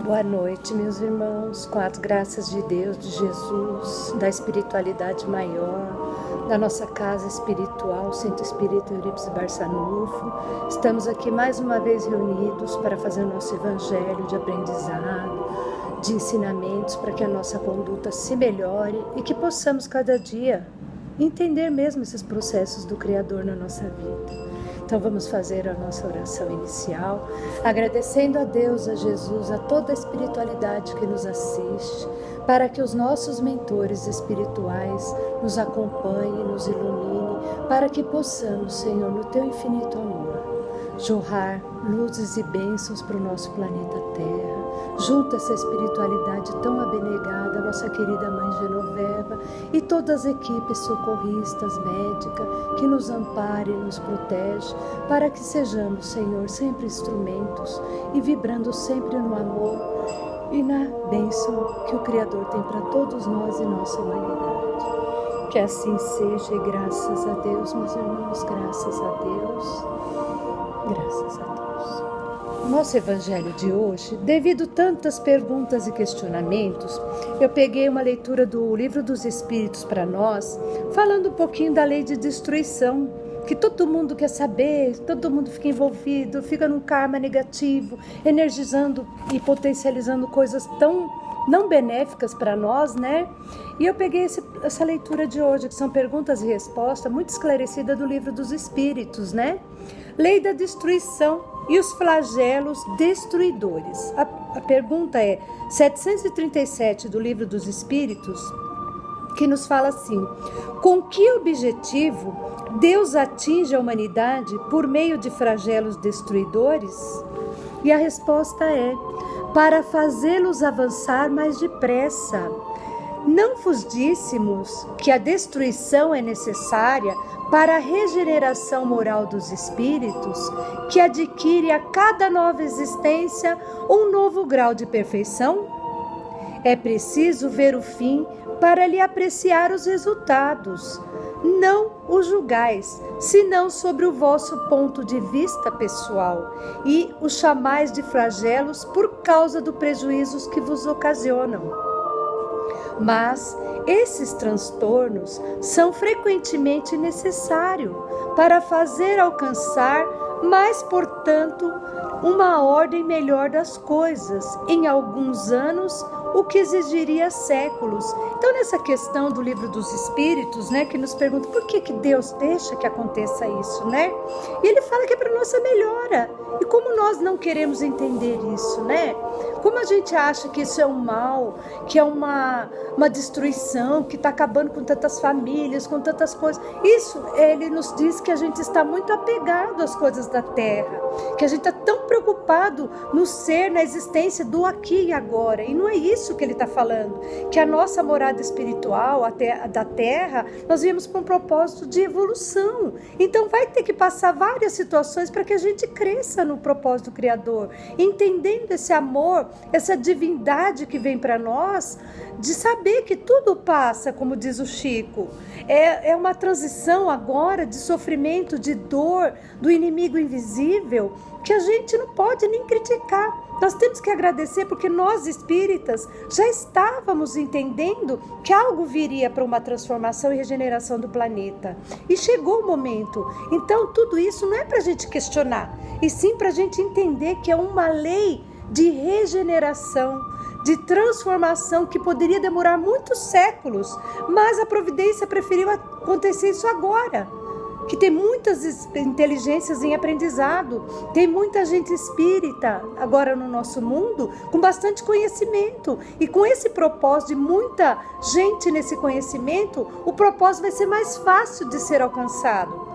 Boa noite, meus irmãos, com as graças de Deus, de Jesus, da espiritualidade maior, da nossa casa espiritual, Centro Espírita Eurípides Barçanufo. Estamos aqui mais uma vez reunidos para fazer o nosso evangelho de aprendizado, de ensinamentos, para que a nossa conduta se melhore e que possamos cada dia entender mesmo esses processos do Criador na nossa vida. Então vamos fazer a nossa oração inicial, agradecendo a Deus, a Jesus, a toda a espiritualidade que nos assiste, para que os nossos mentores espirituais nos acompanhem, nos iluminem, para que possamos, Senhor, no Teu infinito amor, jorrar luzes e bênçãos para o nosso planeta Terra, junto a essa espiritualidade tão abnegada, nossa querida Mãe Genoveva e todas as equipes socorristas, médicas, que nos amparem e nos protegem, para que sejamos, Senhor, sempre instrumentos e vibrando sempre no amor e na bênção que o Criador tem para todos nós e nossa humanidade. Que assim seja, e graças a Deus, meus irmãos, graças a Deus, graças a Deus. Nosso evangelho de hoje, devido tantas perguntas e questionamentos, eu peguei uma leitura do Livro dos Espíritos para nós, falando um pouquinho da lei de destruição, que todo mundo quer saber, todo mundo fica envolvido, fica num karma negativo, energizando e potencializando coisas tão não benéficas para nós, né? E eu peguei essa leitura de hoje, que são perguntas e respostas muito esclarecidas do Livro dos Espíritos, né? Lei da destruição e os flagelos destruidores. A pergunta é 737 do Livro dos Espíritos, que nos fala assim: com que objetivo Deus atinge a humanidade por meio de flagelos destruidores? E a resposta é: para fazê-los avançar mais depressa. Não vos díssemos que a destruição é necessária para a regeneração moral dos espíritos, que adquire a cada nova existência um novo grau de perfeição? É preciso ver o fim para lhe apreciar os resultados. Não os julgais, senão sobre o vosso ponto de vista pessoal, e os chamais de flagelos por causa dos prejuízos que vos ocasionam. Mas esses transtornos são frequentemente necessários para fazer alcançar mais, portanto, uma ordem melhor das coisas, em alguns anos, o que exigiria séculos. Então, nessa questão do Livro dos Espíritos, né, que nos pergunta por que Deus deixa que aconteça isso, né? E ele fala que é para nossa melhora. E como nós não queremos entender isso, né? Como a gente acha que isso é um mal, que é uma destruição, que está acabando com tantas famílias, com tantas coisas. Isso, ele nos diz que a gente está muito apegado às coisas da terra, que a gente está tão preocupado no ser, na existência do aqui e agora. E não é isso que ele está falando, que a nossa morada espiritual da terra, nós viemos com um propósito de evolução. Então vai ter que passar várias situações para que a gente cresça no propósito do Criador, entendendo esse amor, essa divindade que vem para nós, de saber que tudo passa, como diz o Chico. É uma transição agora de sofrimento, de dor, do inimigo invisível, que a gente não pode nem criticar. Nós temos que agradecer, porque nós espíritas já estávamos entendendo que algo viria para uma transformação e regeneração do planeta. E chegou o momento. Então tudo isso não é para a gente questionar, e sim para a gente entender que é uma lei de regeneração, de transformação, que poderia demorar muitos séculos, mas a providência preferiu acontecer isso agora. Que tem muitas inteligências em aprendizado, tem muita gente espírita agora no nosso mundo com bastante conhecimento, e com esse propósito de muita gente nesse conhecimento, o propósito vai ser mais fácil de ser alcançado.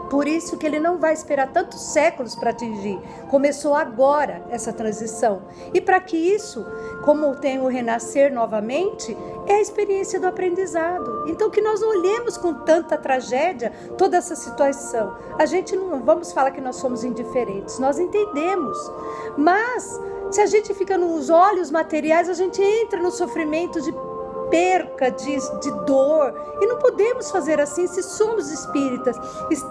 Por isso que ele não vai esperar tantos séculos para atingir. Começou agora essa transição. E para que isso, como tem o renascer novamente, é a experiência do aprendizado. Então que nós não olhemos com tanta tragédia toda essa situação. A gente não vamos falar que nós somos indiferentes, nós entendemos. Mas se a gente fica nos olhos materiais, a gente entra no sofrimento de perca, de dor. E não podemos fazer assim se somos espíritas.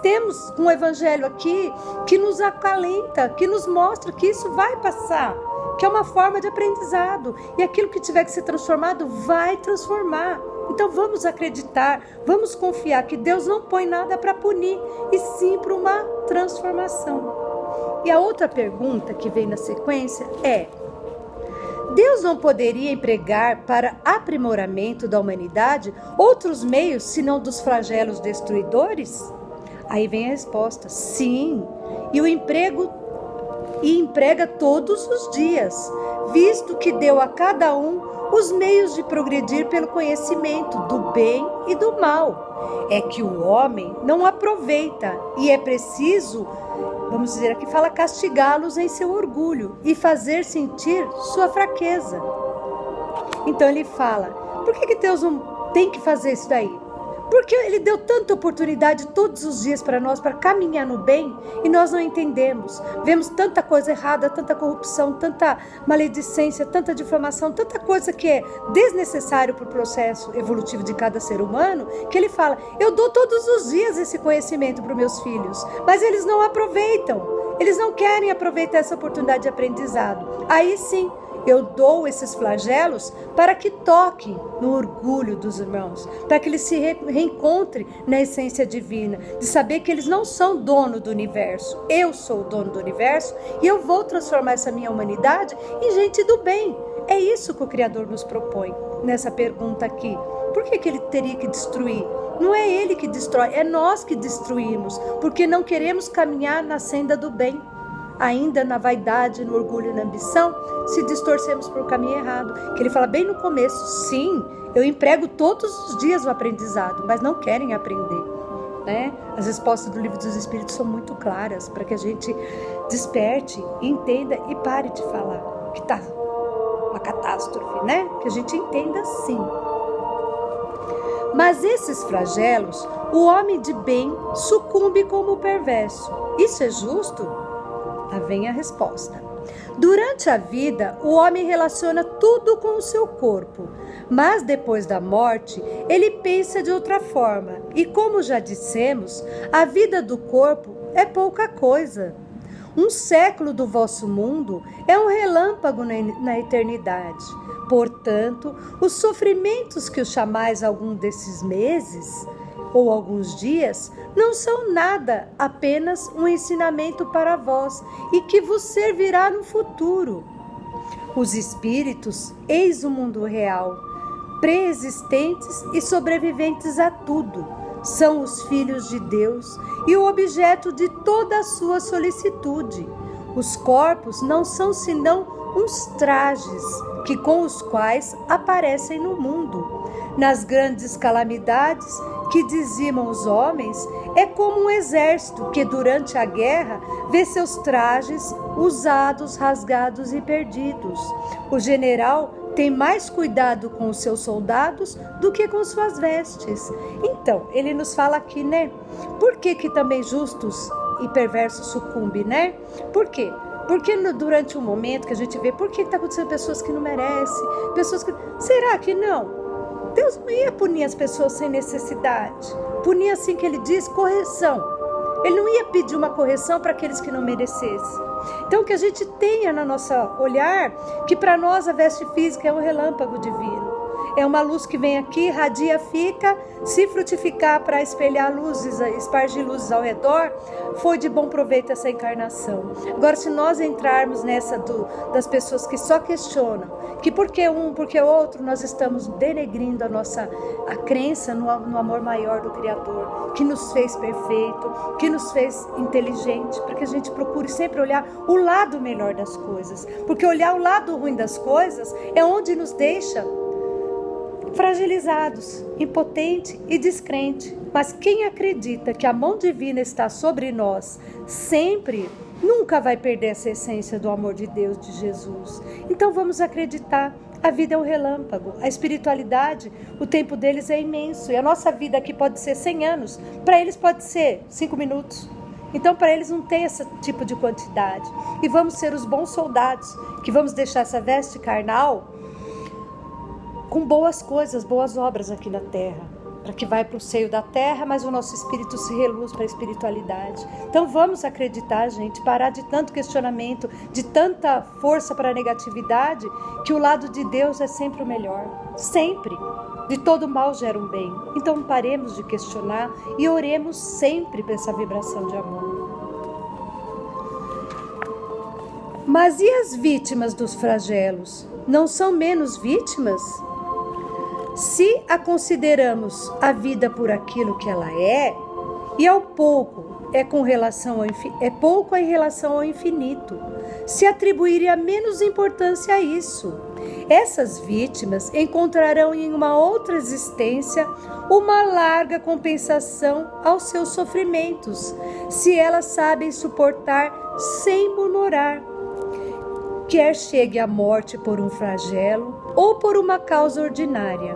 Temos um evangelho aqui que nos acalenta, que nos mostra que isso vai passar. que é uma forma de aprendizado. E aquilo que tiver que ser transformado, vai transformar. Então vamos acreditar, vamos confiar que Deus não põe nada para punir, e sim para uma transformação. E a outra pergunta que vem na sequência é: Deus não poderia empregar para aprimoramento da humanidade outros meios senão dos flagelos destruidores? Aí vem a resposta: sim, e emprega todos os dias, visto que deu a cada um os meios de progredir pelo conhecimento do bem e do mal. É que o homem não aproveita, e é preciso, vamos dizer aqui, fala, castigá-los em seu orgulho e fazer sentir sua fraqueza. Então ele fala: por que Deus não tem que fazer isso daí? Porque Ele deu tanta oportunidade todos os dias para nós, para caminhar no bem, e nós não entendemos. Vemos tanta coisa errada, tanta corrupção, tanta maledicência, tanta difamação, tanta coisa que é desnecessário para o processo evolutivo de cada ser humano, que Ele fala: eu dou todos os dias esse conhecimento para os meus filhos, mas eles não aproveitam, eles não querem aproveitar essa oportunidade de aprendizado. Aí sim, eu dou esses flagelos para que toque no orgulho dos irmãos, para que eles se reencontrem na essência divina, de saber que eles não são dono do universo. Eu sou o dono do universo e eu vou transformar essa minha humanidade em gente do bem. É isso que o Criador nos propõe nessa pergunta aqui. Por que Ele teria que destruir? Não é Ele que destrói, é nós que destruímos, porque não queremos caminhar na senda do bem. Ainda na vaidade, no orgulho e na ambição, se distorcemos por um caminho errado. Que ele fala bem no começo: sim, eu emprego todos os dias o aprendizado, mas não querem aprender, né? As respostas do Livro dos Espíritos são muito claras, para que a gente desperte, entenda e pare de falar que está uma catástrofe, né? Que a gente entenda sim. Mas esses flagelos, o homem de bem sucumbe como perverso. Isso é justo? Lá vem a resposta. Durante a vida, o homem relaciona tudo com o seu corpo, mas depois da morte, ele pensa de outra forma. E como já dissemos, a vida do corpo é pouca coisa. Um século do vosso mundo é um relâmpago na eternidade. Portanto, os sofrimentos que os chamais algum desses meses ou alguns dias, não são nada, apenas um ensinamento para vós e que vos servirá no futuro. Os espíritos, eis o mundo real, pré-existentes e sobreviventes a tudo, são os filhos de Deus e o objeto de toda a sua solicitude. Os corpos não são senão uns trajes com os quais aparecem no mundo. Nas grandes calamidades que dizimam os homens, é como um exército que durante a guerra vê seus trajes usados, rasgados e perdidos. O general tem mais cuidado com os seus soldados do que com suas vestes. Então, ele nos fala aqui, né? Por que também justos e perversos sucumbem, né? Por quê? Porque durante um momento que a gente vê, por que está acontecendo pessoas que não merecem, pessoas que... Será que não? Deus não ia punir as pessoas sem necessidade. Punir, assim que ele diz, correção. Ele não ia pedir uma correção para aqueles que não merecessem. Então, que a gente tenha no nosso olhar que para nós a veste física é um relâmpago divino. É uma luz que vem aqui, radia, fica, se frutificar para espelhar luzes, espargir luzes ao redor, foi de bom proveito essa encarnação. Agora, se nós entrarmos nessa das pessoas que só questionam, que por que um, por que outro, nós estamos denegrindo a crença no amor maior do Criador, que nos fez perfeito, que nos fez inteligente, para que a gente procure sempre olhar o lado melhor das coisas, porque olhar o lado ruim das coisas é onde nos deixa fragilizados, impotente e descrente. Mas quem acredita que a mão divina está sobre nós sempre, nunca vai perder essa essência do amor de Deus, de Jesus. Então vamos acreditar. A vida é um relâmpago, a espiritualidade, o tempo deles é imenso, e a nossa vida aqui pode ser 100 anos, para eles pode ser 5 minutos. Então para eles não tem esse tipo de quantidade. E vamos ser os bons soldados, que vamos deixar essa veste carnal com boas coisas, boas obras aqui na terra. para que vai para o seio da terra, mas o nosso espírito se reluz para a espiritualidade. Então vamos acreditar, gente, parar de tanto questionamento, de tanta força para a negatividade, que o lado de Deus é sempre o melhor, sempre. De todo mal gera um bem. Então paremos de questionar e oremos sempre para essa vibração de amor. Mas e as vítimas dos flagelos? Não são menos vítimas? Se a consideramos a vida por aquilo que ela é, e ao pouco é pouco em relação ao infinito, se atribuiria menos importância a isso. Essas vítimas encontrarão em uma outra existência uma larga compensação aos seus sofrimentos, se elas sabem suportar sem murmurar. Quer chegue a morte por um flagelo ou por uma causa ordinária,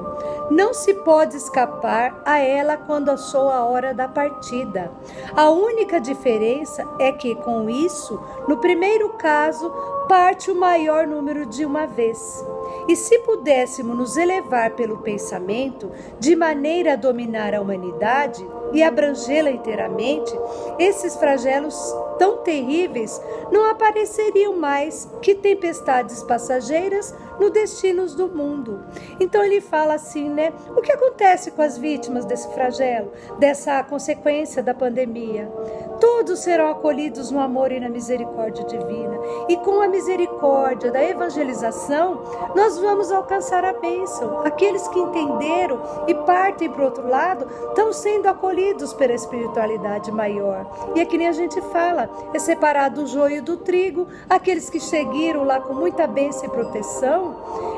não se pode escapar a ela quando achou a hora da partida. A única diferença é que, com isso, no primeiro caso, parte o maior número de uma vez. E se pudéssemos nos elevar pelo pensamento, de maneira a dominar a humanidade e abrangê-la inteiramente, esses flagelos tão terríveis não apareceriam mais que tempestades passageiras no destinos do mundo. Então ele fala assim, né? O que acontece com as vítimas desse flagelo, dessa consequência da pandemia? Todos serão acolhidos no amor e na misericórdia divina. E com a misericórdia da evangelização, nós vamos alcançar a bênção. Aqueles que entenderam e partem para o outro lado, estão sendo acolhidos pela espiritualidade maior. E é que nem a gente fala, é separado o joio do trigo. Aqueles que seguiram lá com muita bênção e proteção,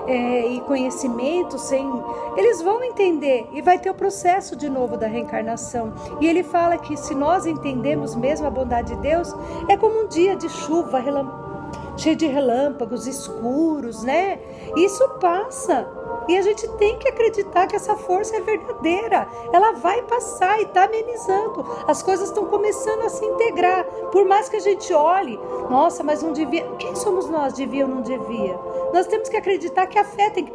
e conhecimento, eles vão entender e vai ter o processo de novo da reencarnação. E ele fala que se nós entendemos mesmo a bondade de Deus, é como um dia de chuva cheio de relâmpagos escuros, né? Isso passa. E a gente tem que acreditar que essa força é verdadeira. Ela vai passar e está amenizando. As coisas estão começando a se integrar. Por mais que a gente olhe, nossa, mas não devia. Quem somos nós, devia ou não devia? Nós temos que acreditar que a fé tem que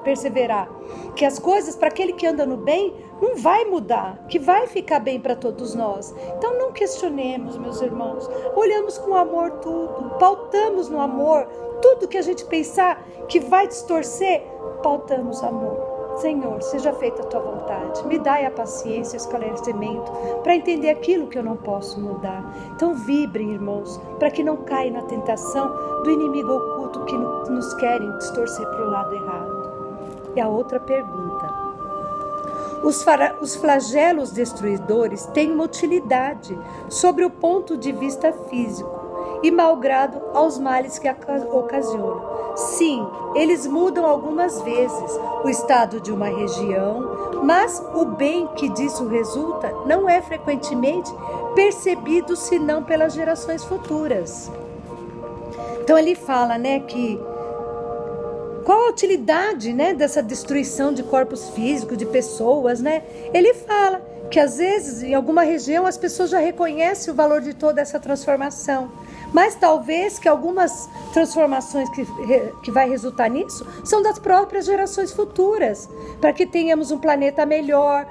perseverar. Que as coisas, para aquele que anda no bem, não vai mudar. Que vai ficar bem para todos nós. Então não questionemos, meus irmãos. Olhamos com amor tudo. Pautamos no amor. Tudo que a gente pensar que vai distorcer, pautamos amor. Senhor, seja feita a tua vontade. Me dai a paciência e o esclarecimento para entender aquilo que eu não posso mudar. Então vibrem, irmãos, para que não caia na tentação do inimigo oculto que nos querem distorcer para o lado errado. E a outra pergunta. Os flagelos destruidores têm uma utilidade sobre o ponto de vista físico e malgrado aos males que ocasionam. Sim, eles mudam algumas vezes o estado de uma região, mas o bem que disso resulta não é frequentemente percebido senão pelas gerações futuras. Então ele fala, né, que qual a utilidade, né, dessa destruição de corpos físicos, de pessoas, né? Ele fala que às vezes em alguma região as pessoas já reconhecem o valor de toda essa transformação. Mas talvez que algumas transformações que vai resultar nisso são das próprias gerações futuras, para que tenhamos um planeta melhor,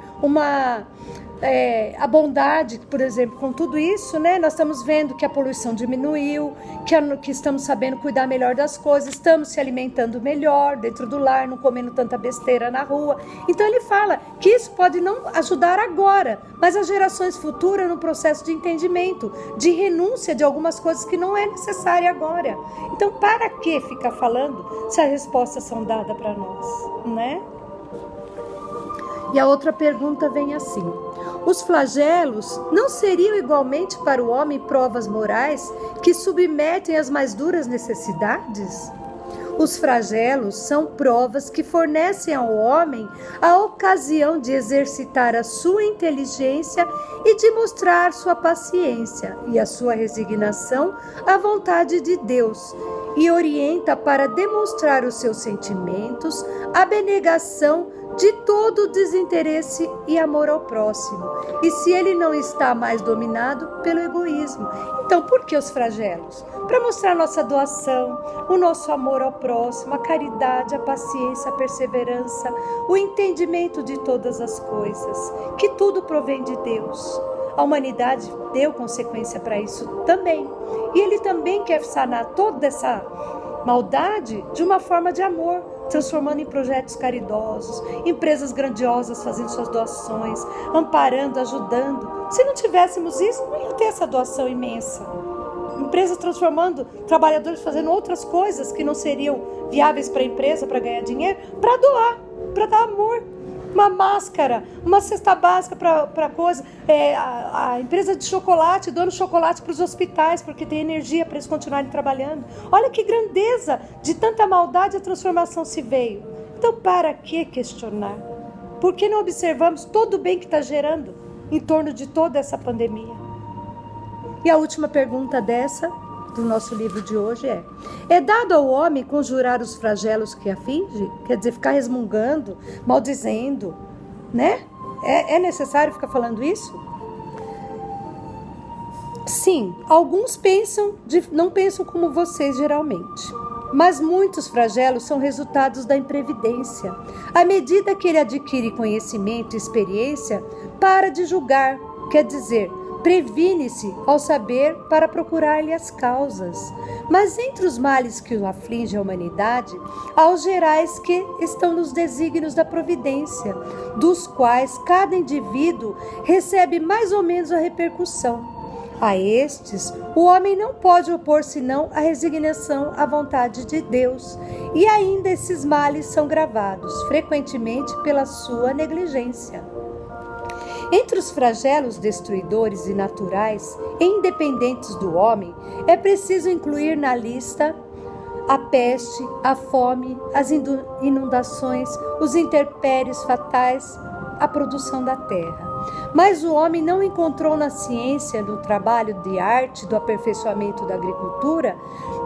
a bondade, por exemplo, com tudo isso, né? Nós estamos vendo que a poluição diminuiu, que estamos sabendo cuidar melhor das coisas, estamos se alimentando melhor dentro do lar, não comendo tanta besteira na rua. Então ele fala que isso pode não ajudar agora, mas as gerações futuras no processo de entendimento, de renúncia de algumas coisas que não é necessária agora. Então para que ficar falando se as respostas são dadas para nós, né? E a outra pergunta vem assim. Os flagelos não seriam igualmente para o homem provas morais que submetem às mais duras necessidades? Os flagelos são provas que fornecem ao homem a ocasião de exercitar a sua inteligência e de mostrar sua paciência e a sua resignação à vontade de Deus, e orienta para demonstrar os seus sentimentos, abnegação de todo desinteresse e amor ao próximo, e se ele não está mais dominado pelo egoísmo. Então, por que os flagelos? Para mostrar nossa doação, o nosso amor ao próximo, a caridade, a paciência, a perseverança, o entendimento de todas as coisas, que tudo provém de Deus. A humanidade deu consequência para isso também. E Ele também quer sanar toda essa maldade de uma forma de amor, transformando em projetos caridosos, empresas grandiosas fazendo suas doações, amparando, ajudando. Se não tivéssemos isso, não ia ter essa doação imensa. Empresas transformando, trabalhadores fazendo outras coisas que não seriam viáveis para a empresa, para ganhar dinheiro, para doar, para dar amor. Uma máscara, uma cesta básica para coisa. A empresa de chocolate doando chocolate para os hospitais, porque tem energia para eles continuarem trabalhando. Olha que grandeza! De tanta maldade a transformação se veio. Então, para que questionar? Por que não observamos todo o bem que está gerando em torno de toda essa pandemia? E a última pergunta do nosso livro de hoje é dado ao homem conjurar os flagelos que aflige? Quer dizer, ficar resmungando, maldizendo, né? É necessário ficar falando isso? Sim, alguns não pensam como vocês geralmente. Mas muitos flagelos são resultados da imprevidência. À medida que ele adquire conhecimento e experiência, para de julgar, quer dizer, previne-se ao saber para procurar-lhe as causas. Mas entre os males que o afligem a humanidade, há os gerais que estão nos desígnios da providência, dos quais cada indivíduo recebe mais ou menos a repercussão. A estes, o homem não pode opor senão a resignação à vontade de Deus, e ainda esses males são gravados, frequentemente pela sua negligência. Entre os flagelos destruidores e naturais e independentes do homem, é preciso incluir na lista a peste, a fome, as inundações, os intempéries fatais, a produção da terra. Mas o homem não encontrou na ciência, no trabalho de arte, do aperfeiçoamento da agricultura,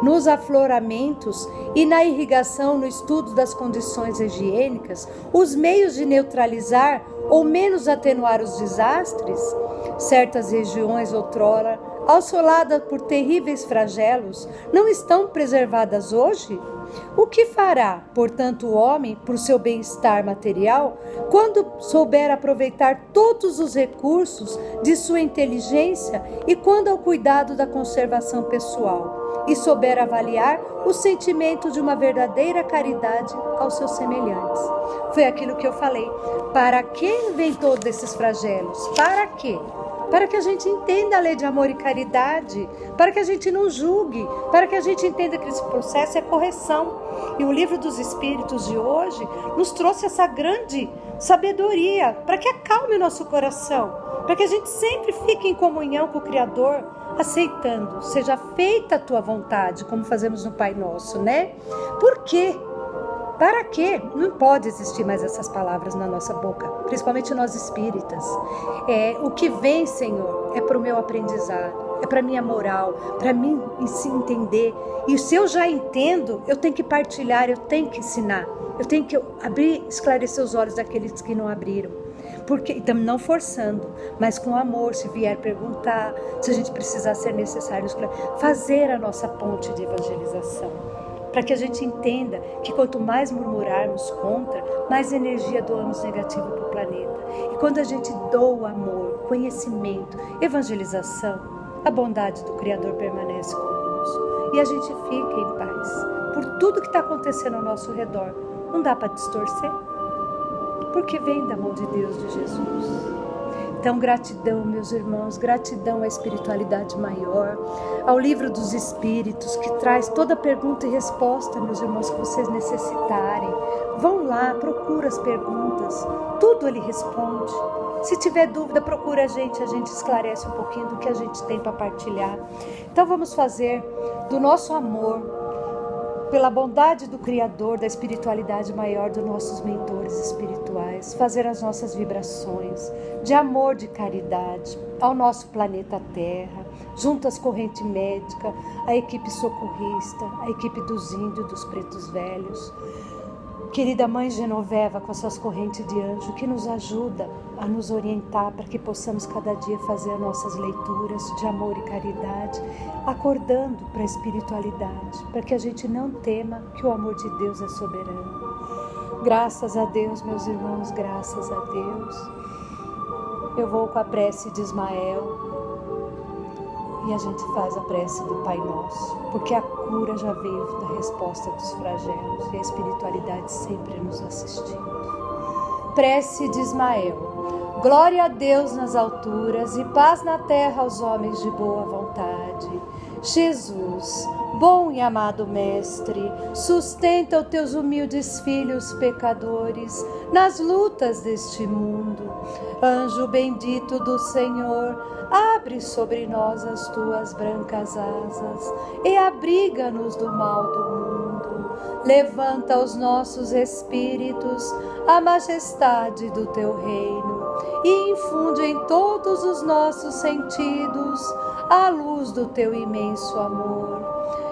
nos afloramentos e na irrigação, no estudo das condições higiênicas, os meios de neutralizar ou menos atenuar os desastres? Certas regiões outrora, assoladas por terríveis flagelos, não estão preservadas hoje? O que fará, portanto, o homem por seu bem-estar material, quando souber aproveitar todos os recursos de sua inteligência e quando ao cuidado da conservação pessoal, e souber avaliar o sentimento de uma verdadeira caridade aos seus semelhantes? Foi aquilo que eu falei. Para que vem todos esses flagelos? Para quê? Para que a gente entenda a lei de amor e caridade, para que a gente não julgue, para que a gente entenda que esse processo é correção. E o Livro dos Espíritos de hoje nos trouxe essa grande sabedoria, para que acalme o nosso coração, para que a gente sempre fique em comunhão com o Criador, aceitando, seja feita a tua vontade, como fazemos no Pai Nosso, né? Por quê? Para quê? Não pode existir mais essas palavras na nossa boca, principalmente nós espíritas. O que vem, Senhor, é para o meu aprendizado, é para a minha moral, para mim se entender. E se eu já entendo, eu tenho que partilhar, eu tenho que ensinar, eu tenho que esclarecer os olhos daqueles que não abriram. Porque, então, não forçando, mas com amor, se vier perguntar, se a gente precisar ser necessário, fazer a nossa ponte de evangelização. Para que a gente entenda que quanto mais murmurarmos contra, mais energia doamos negativa para o planeta. E quando a gente doa amor, conhecimento, evangelização, a bondade do Criador permanece conosco. E a gente fica em paz. Por tudo que está acontecendo ao nosso redor, não dá para distorcer? Porque vem da mão de Deus, de Jesus. Então, gratidão, meus irmãos, gratidão à espiritualidade maior, ao Livro dos Espíritos, que traz toda pergunta e resposta, meus irmãos, que vocês necessitarem. Vão lá, procura as perguntas, tudo ele responde. Se tiver dúvida, procura a gente esclarece um pouquinho do que a gente tem para partilhar. Então, vamos fazer do nosso amor, pela bondade do Criador, da espiritualidade maior dos nossos mentores espirituais, fazer as nossas vibrações de amor, de caridade ao nosso planeta Terra, junto às correntes médicas, a equipe socorrista, a equipe dos índios, dos pretos velhos, Querida Mãe Genoveva, com as suas correntes de anjo, que nos ajuda a nos orientar para que possamos cada dia fazer as nossas leituras de amor e caridade, acordando para a espiritualidade, para que a gente não tema que o amor de Deus é soberano. Graças a Deus, meus irmãos, graças a Deus. Eu vou com a prece de Ismael e a gente faz a prece do Pai Nosso, porque a cura já veio da resposta dos flagelos e a espiritualidade sempre nos assistindo. Prece de Ismael. Glória a Deus nas alturas e paz na terra aos homens de boa vontade. Jesus, bom e amado Mestre, sustenta os teus humildes filhos pecadores nas lutas deste mundo. Anjo bendito do Senhor, abre sobre nós as tuas brancas asas e abriga-nos do mal do mundo. Levanta os nossos espíritos a majestade do teu reino e infunde em todos os nossos sentidos a luz do teu imenso amor.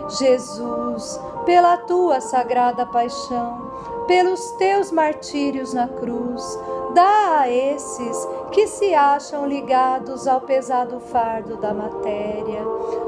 Jesus, pela tua sagrada paixão, pelos teus martírios na cruz, dá a esses que se acham ligados ao pesado fardo da matéria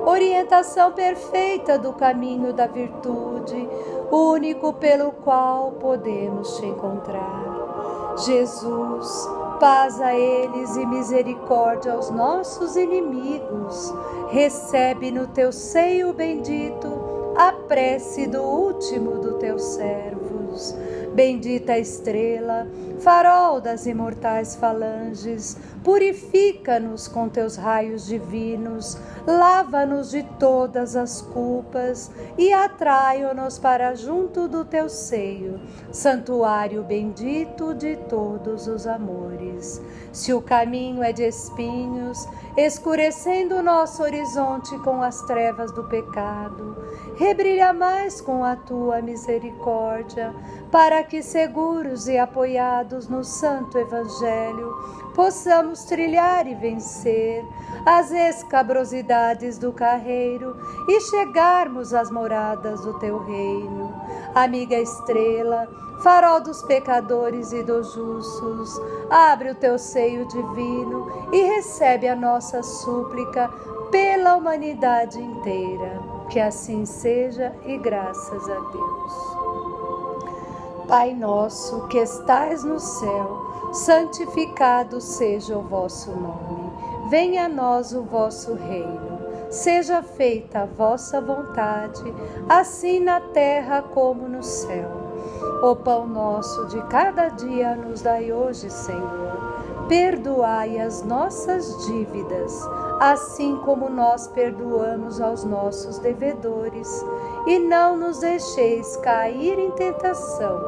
orientação perfeita do caminho da virtude, único pelo qual podemos te encontrar. Jesus, paz a eles e misericórdia aos nossos inimigos. Recebe no teu seio bendito a prece do último dos teus servos. Bendita estrela, farol das imortais falanges, purifica-nos com teus raios divinos, lava-nos de todas as culpas e atrai-nos para junto do teu seio, santuário bendito de todos os amores. Se o caminho é de espinhos, escurecendo o nosso horizonte com as trevas do pecado, rebrilha mais com a tua misericórdia, para que seguros e apoiados no santo evangelho, possamos trilhar e vencer as escabrosidades do carreiro e chegarmos às moradas do teu reino. Amiga estrela, farol dos pecadores e dos justos, abre o teu seio divino e recebe a nossa súplica pela humanidade inteira. Que assim seja e graças a Deus. Pai nosso que estais no céu, santificado seja o vosso nome. Venha a nós o vosso reino. Seja feita a vossa vontade, assim na terra como no céu. O pão nosso de cada dia nos dai hoje, Senhor. Perdoai as nossas dívidas, assim como nós perdoamos aos nossos devedores. E não nos deixeis cair em tentação,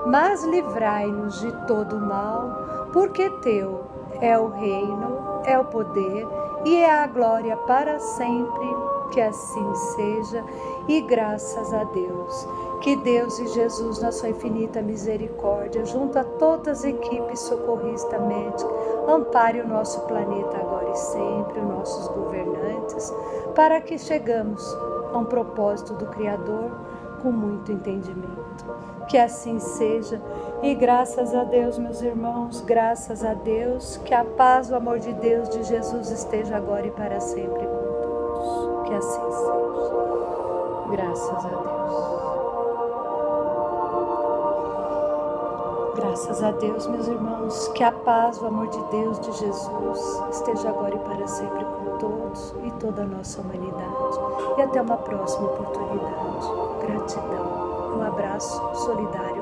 mas livrai-nos de todo mal, porque teu é o reino, é o poder e é a glória para sempre. Que assim seja e graças a Deus. Que Deus e Jesus, na sua infinita misericórdia, junto a todas as equipes socorrista médica, ampare o nosso planeta agora e sempre, os nossos governantes, para que chegamos a um propósito do Criador com muito entendimento. Que assim seja e graças a Deus, meus irmãos, graças a Deus, que a paz, o amor de Deus, de Jesus esteja agora e para sempre com todos. Que assim seja. Graças a Deus. Graças a Deus, meus irmãos, que a paz, o amor de Deus, de Jesus, esteja agora e para sempre com todos e toda a nossa humanidade. E até uma próxima oportunidade. Gratidão. Um abraço solidário.